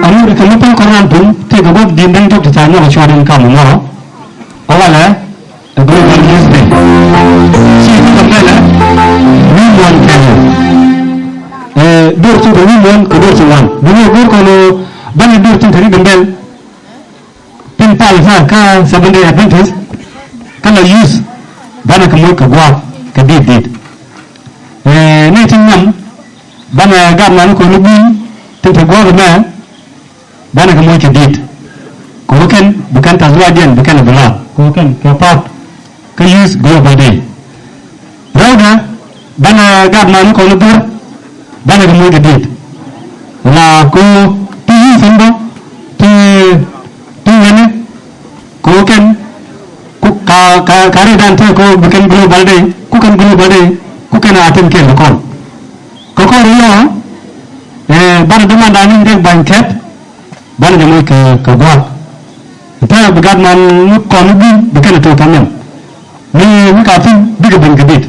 Anu kenapa koran pun tiga buat dinding tu ditanya macam kamu mau? Awalnya global news day. Si kembali million Kenya. Dur tu million kedua sewan. Dulu dur kalau banyak dur tu tadi gembel. Pintal sah ka sebenarnya advantage. Kalau use banyak kemudian kebuat kedidit. Ni tinggal banyak gambar kalau lebih tentang gua benar. Banyak kemudian kedidit. Bukan tazwajan, bukan belah. Bukan kepat ke use global day. Rauda banyak gambar kalau lebih banyak kemudian kedidit. Lah ko tinggi sembah tinggi ko kan kari dan tu ko bukan global day, ko kan global day, ko kan atem ke lokal. Ko rio bar demand ani dek banket bar jamu ke buat. Kita begat man kon bi bukan tu kamen. Ni kafin biga ban gedit.